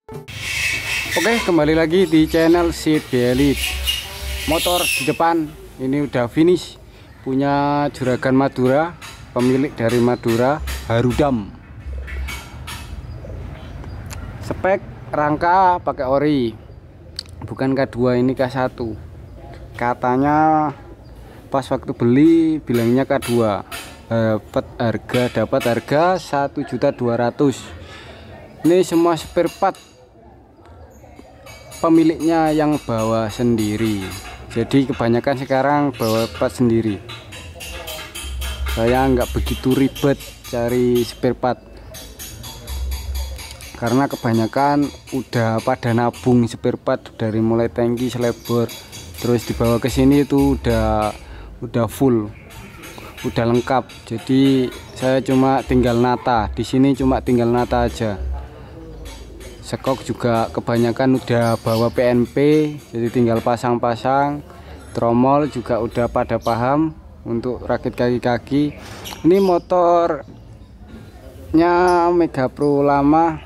Oke, kembali lagi di channel Seat Belit. Motor di depan ini udah finish, punya Juragan Madura, pemilik dari Madura, Harudam. Spek rangka pakai ori, bukan K2, ini K1. Katanya pas waktu beli bilangnya K2. Dapat harga 1.200.000. Ini semua spare part pemiliknya yang bawa sendiri, jadi kebanyakan sekarang bawa part sendiri. Saya nggak begitu ribet cari spare part karena kebanyakan udah pada nabung spare part dari mulai tangki, selebor, terus dibawa ke sini itu udah full, udah lengkap. Jadi saya cuma tinggal nata di sini, cuma tinggal nata aja. Sekok juga kebanyakan udah bawa PNP, jadi tinggal pasang-pasang. Tromol juga udah pada paham untuk rakit kaki-kaki. Ini motornya Mega Pro lama,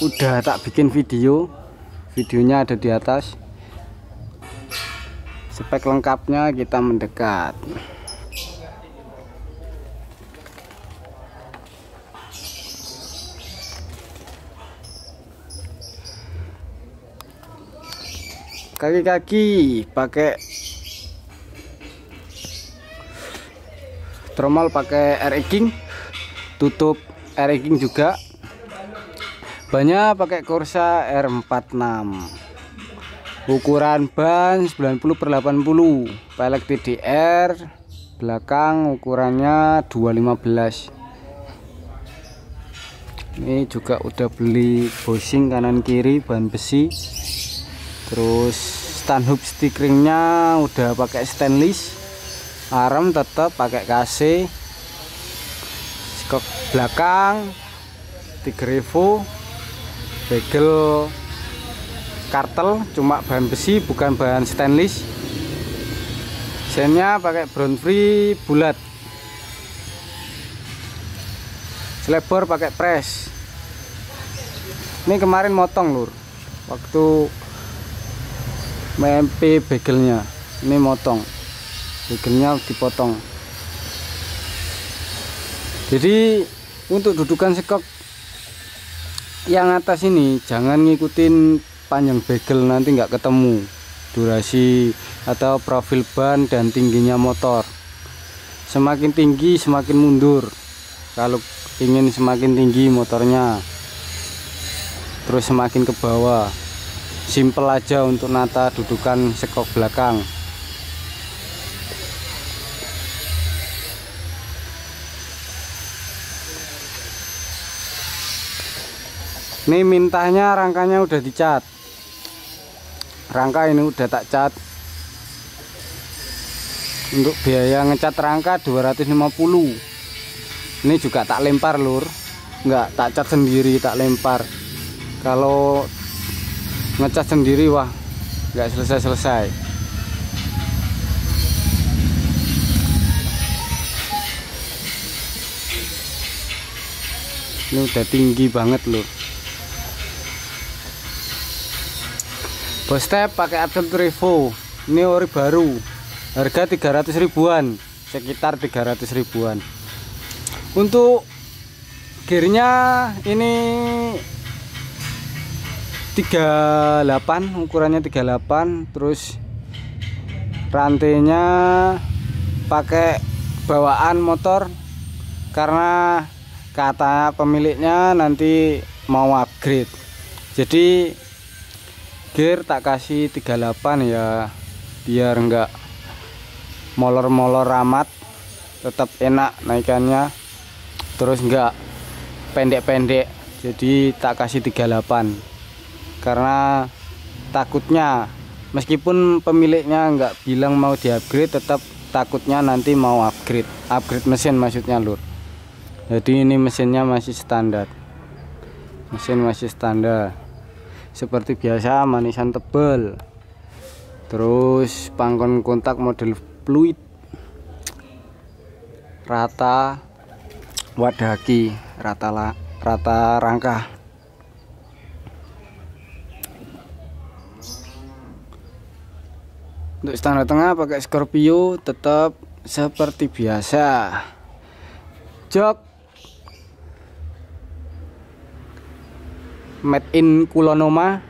udah tak bikin videonya ada di atas. Spek lengkapnya kita mendekat. Kaki-kaki pakai tromol pakai air king, tutup air king juga. Banyak pakai Corsa R46. Ukuran ban 90/80, pelek TDR, belakang ukurannya 215. Ini juga udah beli bushing kanan kiri ban besi. Terus stand hub stikringnya udah pakai stainless, arem tetap pakai KC. Skok belakang 3 revo, bagel kartel, cuma bahan besi bukan bahan stainless. Sennya pakai brown free bulat, selebor pakai press. Ini kemarin motong lur, waktu MP begelnya, ini motong, begelnya dipotong. Jadi untuk dudukan sekok yang atas ini jangan ngikutin panjang begel, nanti nggak ketemu durasi atau profil ban dan tingginya motor. Semakin tinggi semakin mundur kalau ingin semakin tinggi motornya, terus semakin ke bawah. Simple aja untuk nata dudukan sekok belakang. Ini mintanya rangkanya udah dicat. Rangka ini udah tak cat. Untuk biaya ngecat rangka 250. Ini juga tak lempar lur, nggak tak cat sendiri, tak lempar. Kalau ngecat sendiri wah nggak selesai. Ini udah tinggi banget loh. Bos step pakai Absolute Revo, ini ori baru, harga 300 ribuan, sekitar 300 ribuan. Untuk gearnya ini 38, ukurannya 38. Terus rantainya pakai bawaan motor karena kata pemiliknya nanti mau upgrade. Jadi gear tak kasih 38 ya, biar enggak molor-molor amat, tetap enak naikannya, terus enggak pendek-pendek. Jadi tak kasih 38 karena takutnya meskipun pemiliknya nggak bilang mau di upgrade, tetap takutnya nanti mau upgrade mesin maksudnya lur. Jadi ini mesinnya masih standar, seperti biasa, manisan tebel. Terus pangkon kontak model fluid, rata wadaki, rata rangka. Untuk standar tengah pakai Scorpio tetap seperti biasa. Jok made in Kulonoma.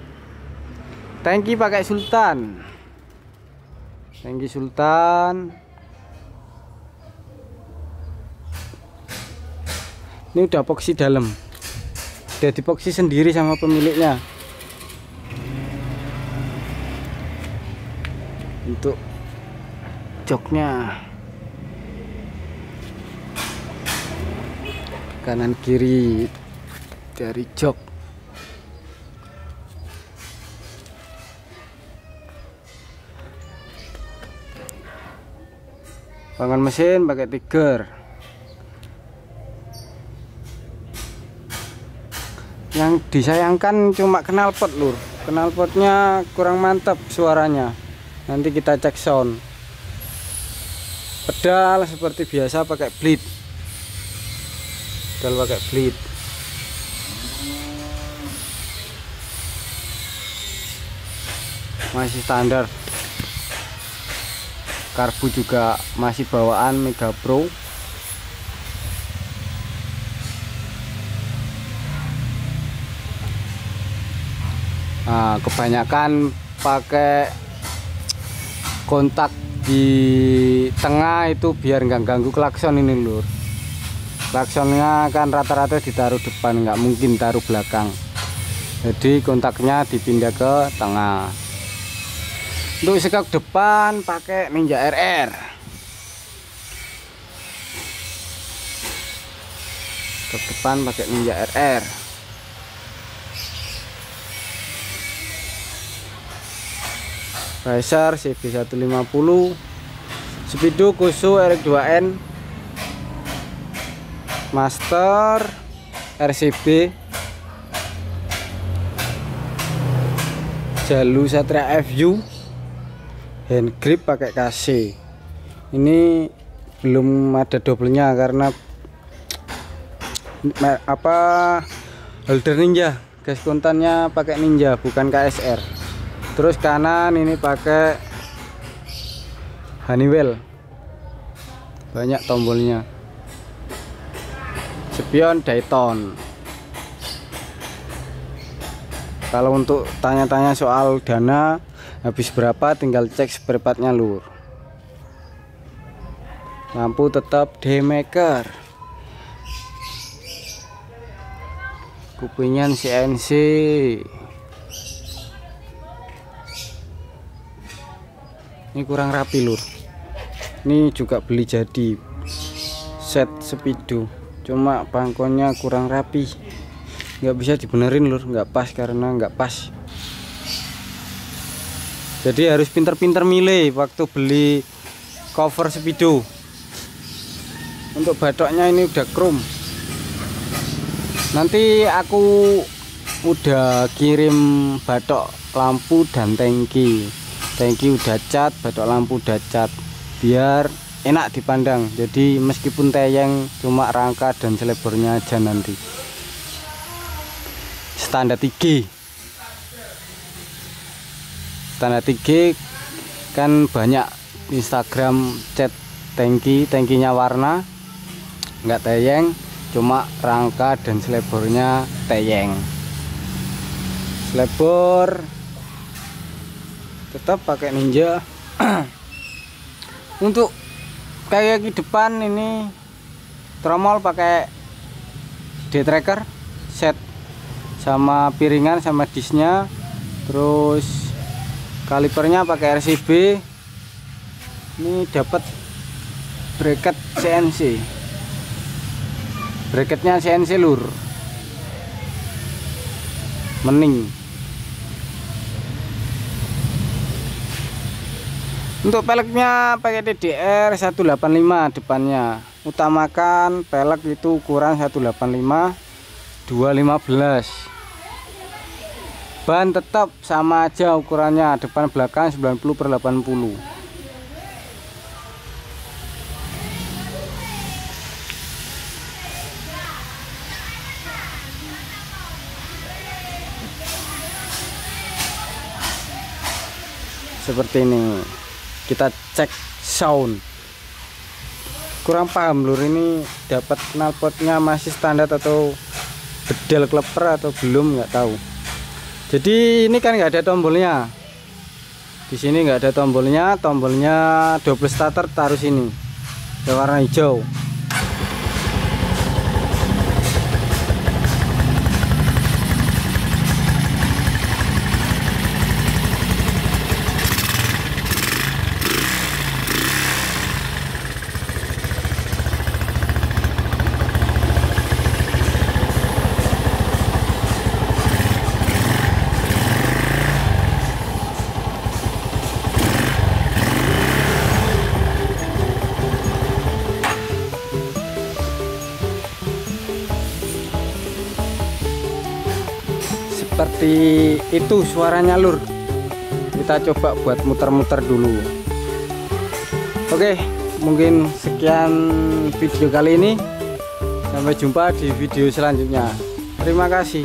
Tangki pakai Sultan. Tangki Sultan. Ini udah epoksi dalam. Udah dipoksi sendiri sama pemiliknya. Untuk joknya kanan kiri dari jok. Bangun mesin pakai Tiger. Yang disayangkan cuma knalpot lur. Knalpotnya kurang mantap suaranya. Nanti kita cek sound. Pedal seperti biasa pakai bleed. Pedal pakai bleed. Masih standar. Karbu juga masih bawaan Mega Pro. Nah, kebanyakan pakai kontak di tengah itu biar nggak ganggu klakson ini lur. Klaksonnya kan rata-rata ditaruh depan, nggak mungkin taruh belakang. Jadi kontaknya dipindah ke tengah. Untuk sekak depan pakai Ninja RR. Sekak depan pakai Ninja RR. Racer CB150, Speedo Kusu RX2N, Master RCB, Jalu Satria FU, hand grip pakai KC. Ini belum ada doublenya karena holder Ninja, gas kontannya pakai Ninja bukan KSR. Terus kanan ini pakai Honeywell, banyak tombolnya. Spion Dayton. Kalau untuk tanya-tanya soal dana habis berapa, tinggal cek spare partnya lur. Lampu tetap D-Maker. Kupingan CNC. Ini kurang rapi lur. Ini juga beli jadi set Speedo, cuma bangkonya kurang rapi, nggak bisa dibenerin lur, nggak pas karena nggak pas. Jadi harus pinter-pinter milih waktu beli cover Speedo. Untuk batoknya ini udah chrome. Nanti aku udah kirim batok lampu dan tangki. Tangki udah cat, batok lampu udah cat, biar enak dipandang. Jadi meskipun teyeng, cuma rangka dan selebornya aja nanti. Standar 3. Standar 3 kan banyak Instagram cat tangki, tangkinya warna, nggak teyeng, cuma rangka dan selebornya teyeng. Selebor tetap pakai Ninja. Untuk kayak di depan ini tromol pakai D-Tracker set sama piringan sama disnya. Terus kalipernya pakai RCB. Ini dapat bracket CNC. Bracketnya CNC lur. Mening. Untuk peleknya pakai TDR 185 depannya. Utamakan pelek itu ukuran 185 215. Ban tetap sama aja ukurannya, depan belakang 90/80. Seperti ini. kita cek sound. Kurang paham lur, ini dapat knalpotnya masih standar atau bedel kleper atau belum, nggak tahu. Jadi ini kan nggak ada tombolnya. Di sini nggak ada tombolnya. Tombolnya double starter taruh sini, yang warna hijau. Seperti itu suaranya lur. Kita coba buat muter-muter dulu. Oke, mungkin sekian video kali ini. Sampai jumpa di video selanjutnya. Terima kasih.